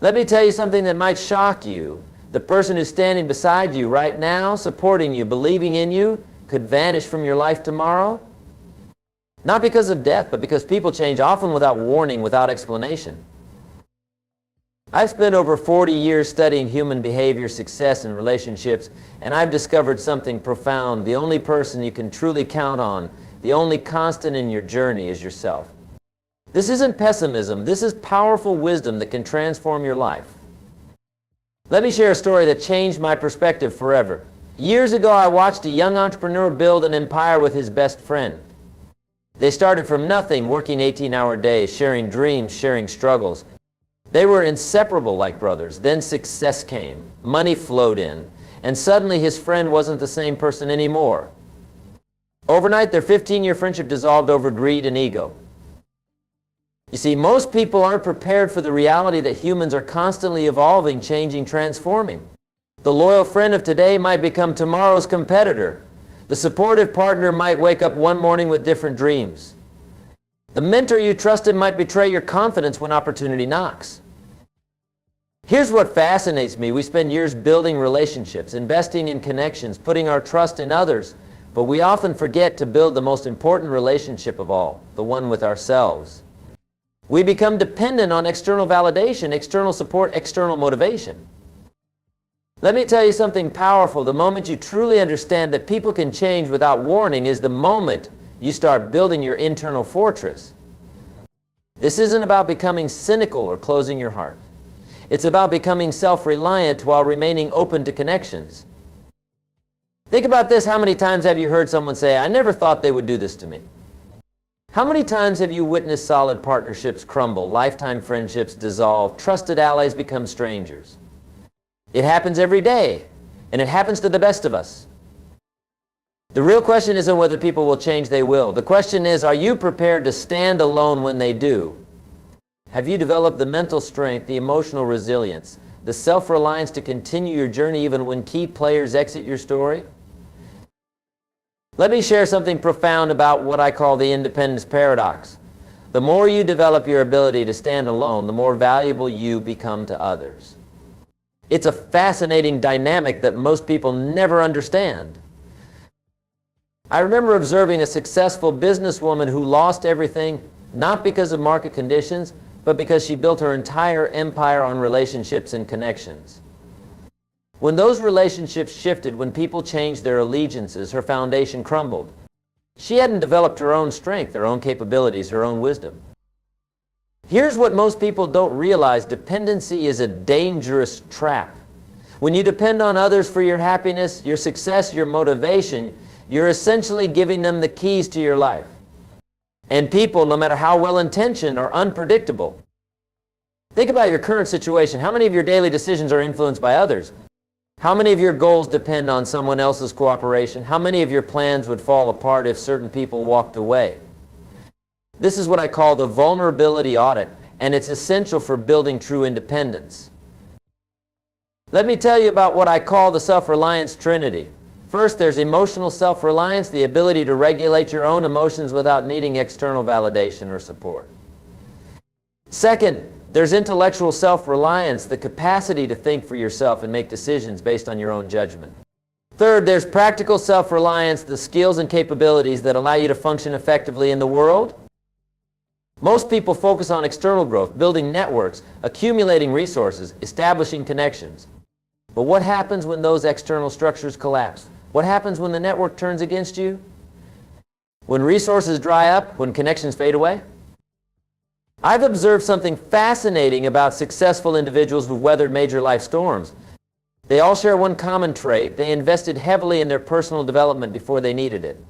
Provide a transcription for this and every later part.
Let me tell you something that might shock you. The person who's standing beside you right now, supporting you, believing in you, could vanish from your life tomorrow. Not because of death, but because people change, often without warning, without explanation. I've spent over 40 years studying human behavior, success, and relationships, and I've discovered something profound. The only person you can truly count on, the only constant in your journey is yourself. This isn't pessimism. This is powerful wisdom that can transform your life. Let me share a story that changed my perspective forever. Years ago, I watched a young entrepreneur build an empire with his best friend. They started from nothing, working 18-hour days, sharing dreams, sharing struggles. They were inseparable like brothers. Then success came, money flowed in, and suddenly his friend wasn't the same person anymore. Overnight, their 15-year friendship dissolved over greed and ego. You see, most people aren't prepared for the reality that humans are constantly evolving, changing, transforming. The loyal friend of today might become tomorrow's competitor. The supportive partner might wake up one morning with different dreams. The mentor you trusted might betray your confidence when opportunity knocks. Here's what fascinates me. We spend years building relationships, investing in connections, putting our trust in others, but we often forget to build the most important relationship of all, the one with ourselves. We become dependent on external validation, external support, external motivation. Let me tell you something powerful. The moment you truly understand that people can change without warning is the moment you start building your internal fortress. This isn't about becoming cynical or closing your heart. It's about becoming self-reliant while remaining open to connections. Think about this. How many times have you heard someone say, "I never thought they would do this to me"? How many times have you witnessed solid partnerships crumble, lifetime friendships dissolve, trusted allies become strangers? It happens every day, and it happens to the best of us. The real question isn't whether people will change, they will. The question is, are you prepared to stand alone when they do? Have you developed the mental strength, the emotional resilience, the self-reliance to continue your journey even when key players exit your story? Let me share something profound about what I call the independence paradox. The more you develop your ability to stand alone, the more valuable you become to others. It's a fascinating dynamic that most people never understand. I remember observing a successful businesswoman who lost everything, not because of market conditions, but because she built her entire empire on relationships and connections. When those relationships shifted, when people changed their allegiances, her foundation crumbled. She hadn't developed her own strength, her own capabilities, her own wisdom. Here's what most people don't realize. Dependency is a dangerous trap. When you depend on others for your happiness, your success, your motivation, you're essentially giving them the keys to your life. And people, no matter how well-intentioned, are unpredictable. Think about your current situation. How many of your daily decisions are influenced by others? How many of your goals depend on someone else's cooperation? How many of your plans would fall apart if certain people walked away? This is what I call the vulnerability audit, and it's essential for building true independence. Let me tell you about what I call the self-reliance trinity. First, there's emotional self-reliance, the ability to regulate your own emotions without needing external validation or support. Second, there's intellectual self-reliance, the capacity to think for yourself and make decisions based on your own judgment. Third, there's practical self-reliance, the skills and capabilities that allow you to function effectively in the world. Most people focus on external growth, building networks, accumulating resources, establishing connections. But what happens when those external structures collapse? What happens when the network turns against you? When resources dry up, when connections fade away? I've observed something fascinating about successful individuals who've weathered major life storms. They all share one common trait. They invested heavily in their personal development before they needed it.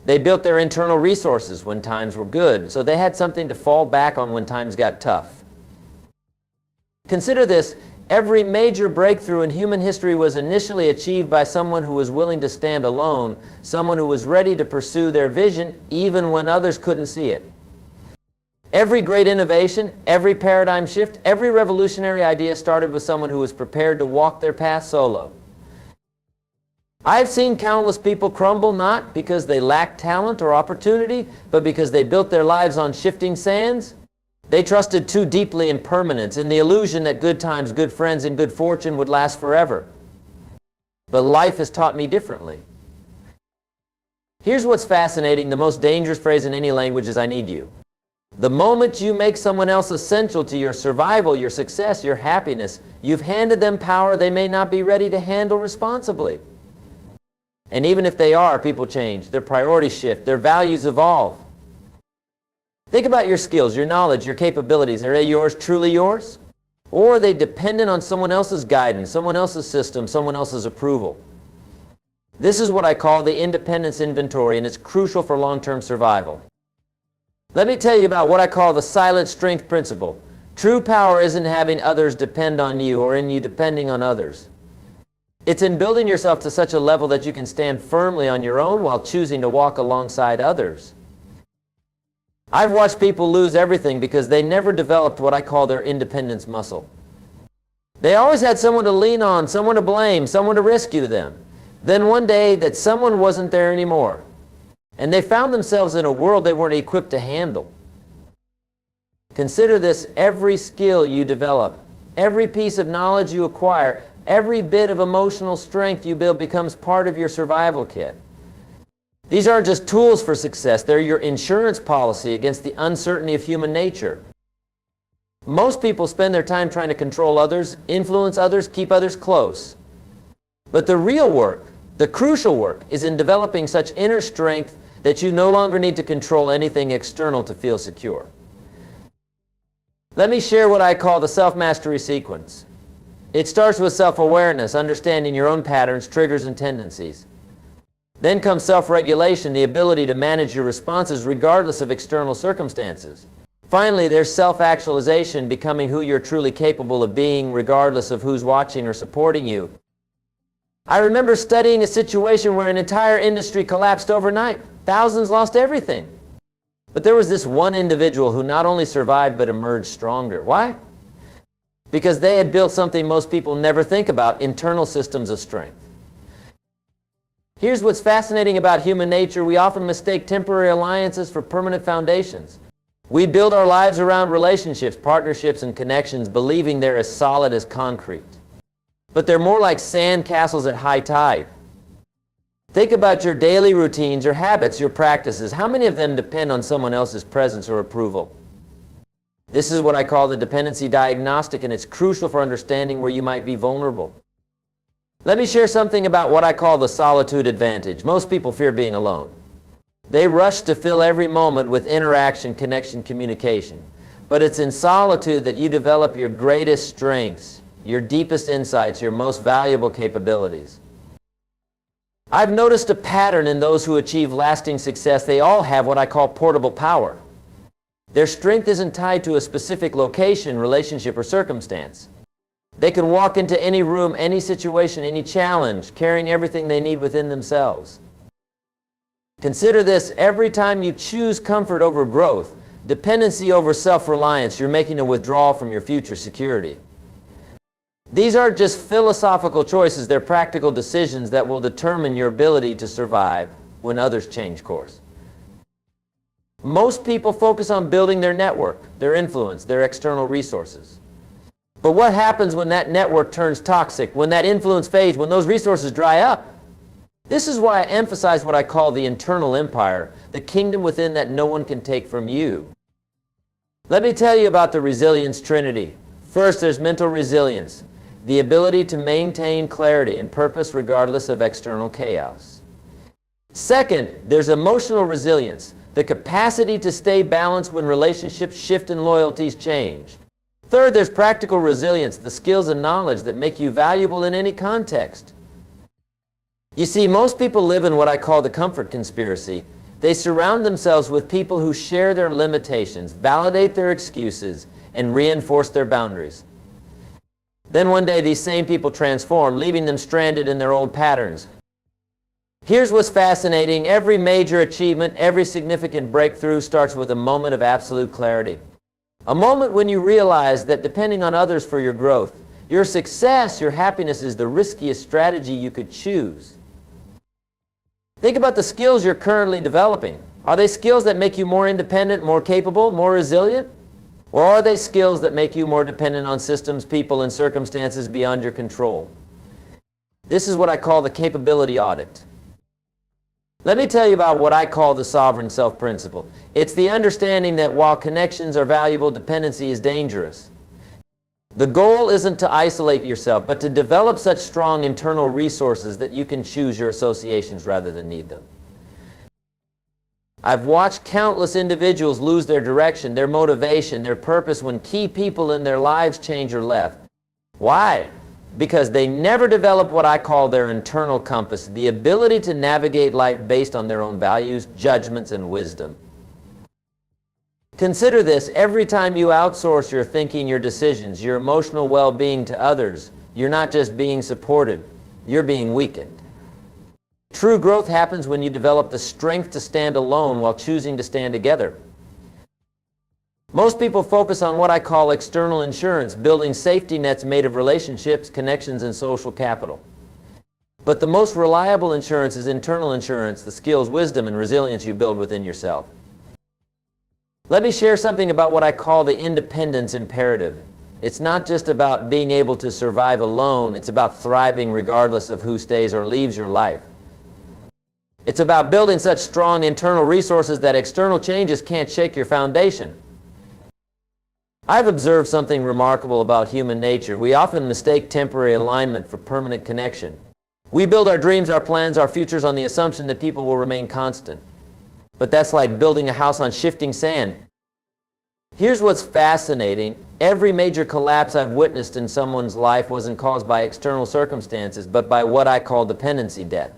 They built their internal resources when times were good, so they had something to fall back on when times got tough. Consider this. Every major breakthrough in human history was initially achieved by someone who was willing to stand alone, someone who was ready to pursue their vision even when others couldn't see it. Every great innovation, every paradigm shift, every revolutionary idea started with someone who was prepared to walk their path solo. I've seen countless people crumble not because they lacked talent or opportunity, but because they built their lives on shifting sands. They trusted too deeply in permanence, in the illusion that good times, good friends, and good fortune would last forever. But life has taught me differently. Here's what's fascinating. The most dangerous phrase in any language is "I need you." The moment you make someone else essential to your survival, your success, your happiness, you've handed them power they may not be ready to handle responsibly. And even if they are, people change. Their priorities shift. Their values evolve. Think about your skills, your knowledge, your capabilities. Are they yours, truly yours? Or are they dependent on someone else's guidance, someone else's system, someone else's approval? This is what I call the independence inventory, and it's crucial for long-term survival. Let me tell you about what I call the silent strength principle. True power isn't having others depend on you or in you depending on others. It's in building yourself to such a level that you can stand firmly on your own while choosing to walk alongside others. I've watched people lose everything because they never developed what I call their independence muscle. They always had someone to lean on, someone to blame, someone to rescue them. Then one day that someone wasn't there anymore, and they found themselves in a world they weren't equipped to handle. Consider this: every skill you develop, every piece of knowledge you acquire, every bit of emotional strength you build becomes part of your survival kit. These aren't just tools for success, they're your insurance policy against the uncertainty of human nature. Most people spend their time trying to control others, influence others, keep others close. But the real work, the crucial work, is in developing such inner strength that you no longer need to control anything external to feel secure. Let me share what I call the self-mastery sequence. It starts with self-awareness, understanding your own patterns, triggers, and tendencies. Then comes self-regulation, the ability to manage your responses regardless of external circumstances. Finally, there's self-actualization, becoming who you're truly capable of being regardless of who's watching or supporting you. I remember studying a situation where an entire industry collapsed overnight. Thousands lost everything. But there was this one individual who not only survived but emerged stronger. Why? Because they had built something most people never think about: internal systems of strength. Here's what's fascinating about human nature. We often mistake temporary alliances for permanent foundations. We build our lives around relationships, partnerships, and connections, believing they're as solid as concrete. But they're more like sand castles at high tide. Think about your daily routines, your habits, your practices. How many of them depend on someone else's presence or approval? This is what I call the dependency diagnostic, and it's crucial for understanding where you might be vulnerable. Let me share something about what I call the solitude advantage. Most people fear being alone. They rush to fill every moment with interaction, connection, communication. But it's in solitude that you develop your greatest strengths, your deepest insights, your most valuable capabilities. I've noticed a pattern in those who achieve lasting success. They all have what I call portable power. Their strength isn't tied to a specific location, relationship, or circumstance. They can walk into any room, any situation, any challenge, carrying everything they need within themselves. Consider this: every time you choose comfort over growth, dependency over self-reliance, you're making a withdrawal from your future security. These aren't just philosophical choices, they're practical decisions that will determine your ability to survive when others change course. Most people focus on building their network, their influence, their external resources. But what happens when that network turns toxic, when that influence fades, when those resources dry up? This is why I emphasize what I call the internal empire, the kingdom within that no one can take from you. Let me tell you about the resilience trinity. First, there's mental resilience, the ability to maintain clarity and purpose regardless of external chaos. Second, there's emotional resilience, the capacity to stay balanced when relationships shift and loyalties change. Third, there's practical resilience, the skills and knowledge that make you valuable in any context. You see, most people live in what I call the comfort conspiracy. They surround themselves with people who share their limitations, validate their excuses, and reinforce their boundaries. Then one day these same people transform, leaving them stranded in their old patterns. Here's what's fascinating: every major achievement, every significant breakthrough starts with a moment of absolute clarity. A moment when you realize that depending on others for your growth, your success, your happiness is the riskiest strategy you could choose. Think about the skills you're currently developing. Are they skills that make you more independent, more capable, more resilient? Or are they skills that make you more dependent on systems, people, and circumstances beyond your control? This is what I call the capability audit. Let me tell you about what I call the sovereign self principle. It's the understanding that while connections are valuable, dependency is dangerous. The goal isn't to isolate yourself, but to develop such strong internal resources that you can choose your associations rather than need them. I've watched countless individuals lose their direction, their motivation, their purpose when key people in their lives change or left. Why? Because they never develop what I call their internal compass, the ability to navigate life based on their own values, judgments, and wisdom. Consider this: every time you outsource your thinking, your decisions, your emotional well-being to others, you're not just being supported, you're being weakened. True growth happens when you develop the strength to stand alone while choosing to stand together. Most people focus on what I call external insurance, building safety nets made of relationships, connections, and social capital. But the most reliable insurance is internal insurance, the skills, wisdom, and resilience you build within yourself. Let me share something about what I call the independence imperative. It's not just about being able to survive alone, it's about thriving regardless of who stays or leaves your life. It's about building such strong internal resources that external changes can't shake your foundation. I've observed something remarkable about human nature. We often mistake temporary alignment for permanent connection. We build our dreams, our plans, our futures on the assumption that people will remain constant. But that's like building a house on shifting sand. Here's what's fascinating. Every major collapse I've witnessed in someone's life wasn't caused by external circumstances, but by what I call dependency debt.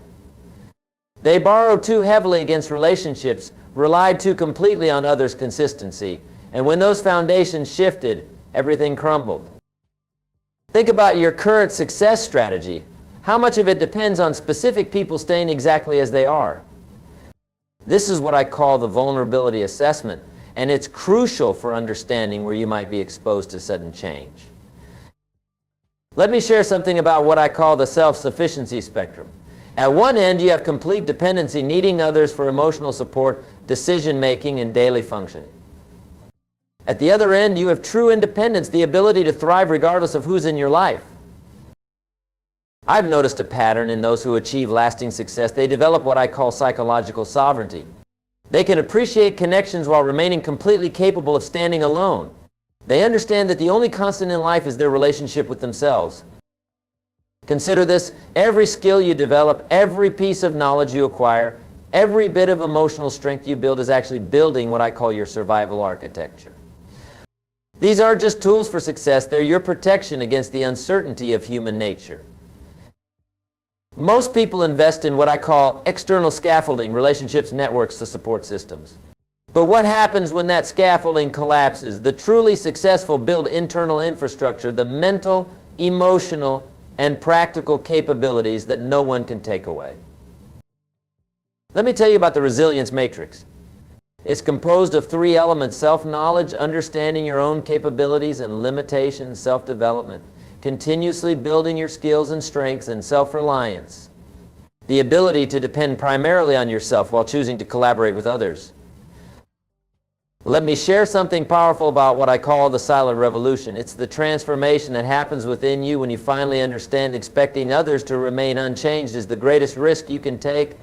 They borrowed too heavily against relationships, relied too completely on others' consistency, and when those foundations shifted, everything crumbled. Think about your current success strategy. How much of it depends on specific people staying exactly as they are? This is what I call the vulnerability assessment, and it's crucial for understanding where you might be exposed to sudden change. Let me share something about what I call the self-sufficiency spectrum. At one end, you have complete dependency, needing others for emotional support, decision-making, and daily functioning. At the other end, you have true independence, the ability to thrive regardless of who's in your life. I've noticed a pattern in those who achieve lasting success. They develop what I call psychological sovereignty. They can appreciate connections while remaining completely capable of standing alone. They understand that the only constant in life is their relationship with themselves. Consider this: every skill you develop, every piece of knowledge you acquire, every bit of emotional strength you build is actually building what I call your survival architecture. These aren't just tools for success, they're your protection against the uncertainty of human nature. Most people invest in what I call external scaffolding, relationships, networks, the support systems. But what happens when that scaffolding collapses? The truly successful build internal infrastructure, the mental, emotional, and practical capabilities that no one can take away. Let me tell you about the resilience matrix. It's composed of three elements: self-knowledge, understanding your own capabilities and limitations, self-development, continuously building your skills and strengths, and self-reliance, the ability to depend primarily on yourself while choosing to collaborate with others. Let me share something powerful about what I call the silent revolution. It's the transformation that happens within you when you finally understand expecting others to remain unchanged is the greatest risk you can take.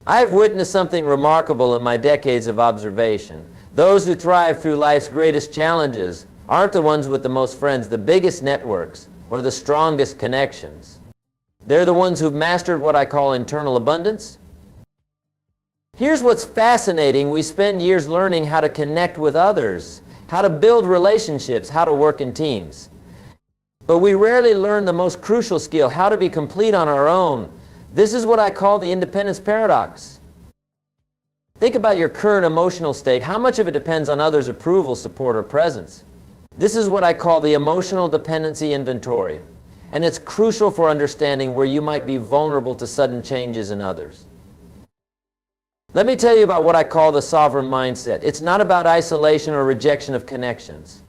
I've witnessed something remarkable in my decades of observation. Those who thrive through life's greatest challenges aren't the ones with the most friends, the biggest networks, or the strongest connections. They're the ones who've mastered what I call internal abundance. Here's what's fascinating. We spend years learning how to connect with others, how to build relationships, how to work in teams. But we rarely learn the most crucial skill, how to be complete on our own. This is what I call the independence paradox. Think about your current emotional state. How much of it depends on others' approval, support, or presence? This is what I call the emotional dependency inventory, and it's crucial for understanding where you might be vulnerable to sudden changes in others. Let me tell you about what I call the sovereign mindset. It's not about isolation or rejection of connections.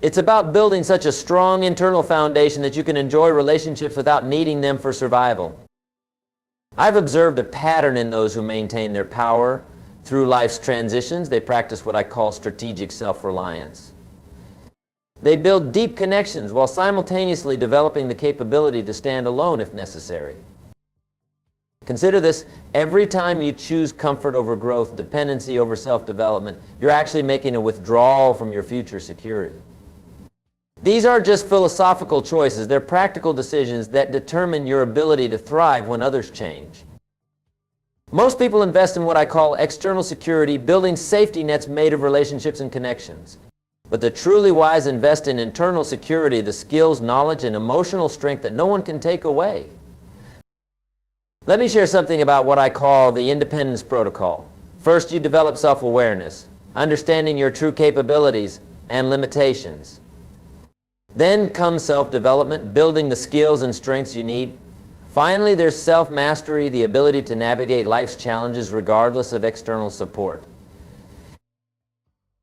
It's about building such a strong internal foundation that you can enjoy relationships without needing them for survival. I've observed a pattern in those who maintain their power through life's transitions. They practice what I call strategic self-reliance. They build deep connections while simultaneously developing the capability to stand alone if necessary. Consider this: every time you choose comfort over growth, dependency over self-development, you're actually making a withdrawal from your future security. These aren't just philosophical choices, they're practical decisions that determine your ability to thrive when others change. Most people invest in what I call external security, building safety nets made of relationships and connections. But the truly wise invest in internal security, the skills, knowledge, and emotional strength that no one can take away. Let me share something about what I call the independence protocol. First, you develop self-awareness, understanding your true capabilities and limitations. Then comes self-development, building the skills and strengths you need. Finally, there's self-mastery, the ability to navigate life's challenges regardless of external support.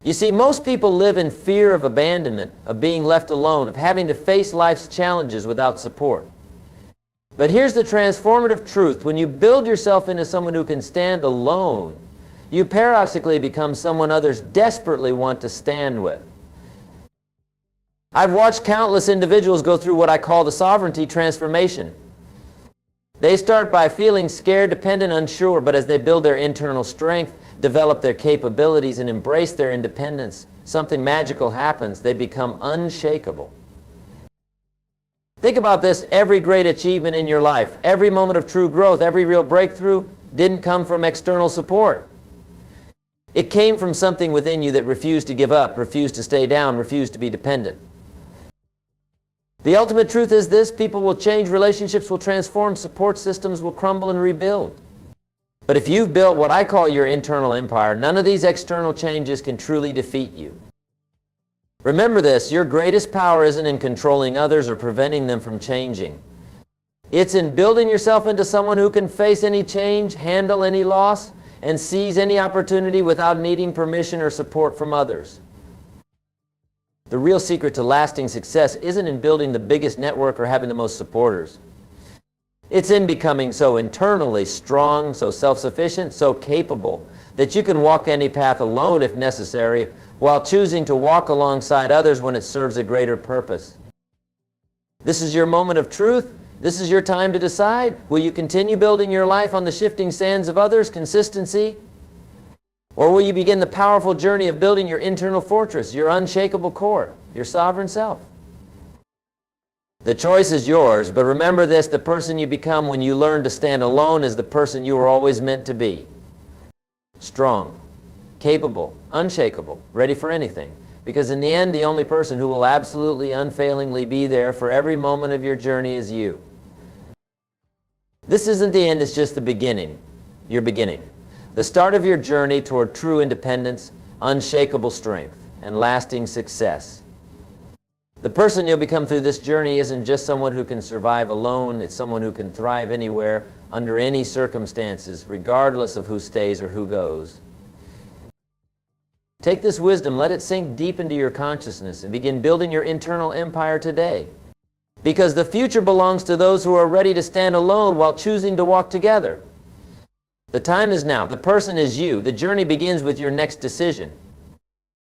You see, most people live in fear of abandonment, of being left alone, of having to face life's challenges without support. But here's the transformative truth: when you build yourself into someone who can stand alone, you paradoxically become someone others desperately want to stand with. I've watched countless individuals go through what I call the sovereignty transformation. They start by feeling scared, dependent, unsure, but as they build their internal strength, develop their capabilities, and embrace their independence, something magical happens. They become unshakable. Think about this: every great achievement in your life, every moment of true growth, every real breakthrough didn't come from external support. It came from something within you that refused to give up, refused to stay down, refused to be dependent. The ultimate truth is this: people will change, relationships will transform, support systems will crumble and rebuild. But if you've built what I call your internal empire, none of these external changes can truly defeat you. Remember this: your greatest power isn't in controlling others or preventing them from changing. It's in building yourself into someone who can face any change, handle any loss, and seize any opportunity without needing permission or support from others. The real secret to lasting success isn't in building the biggest network or having the most supporters. It's in becoming so internally strong, so self-sufficient, so capable that you can walk any path alone if necessary, while choosing to walk alongside others when it serves a greater purpose. This is your moment of truth. This is your time to decide. Will you continue building your life on the shifting sands of others, consistency? Or will you begin the powerful journey of building your internal fortress, your unshakable core, your sovereign self? The choice is yours, but remember this: the person you become when you learn to stand alone is the person you were always meant to be. Strong, capable, unshakable, ready for anything. Because in the end, the only person who will absolutely, unfailingly be there for every moment of your journey is you. This isn't the end, it's just the beginning. Your beginning. The start of your journey toward true independence, unshakable strength, and lasting success. The person you'll become through this journey isn't just someone who can survive alone, it's someone who can thrive anywhere, under any circumstances, regardless of who stays or who goes. Take this wisdom, let it sink deep into your consciousness, and begin building your internal empire today. Because the future belongs to those who are ready to stand alone while choosing to walk together. The time is now. The person is you. The journey begins with your next decision.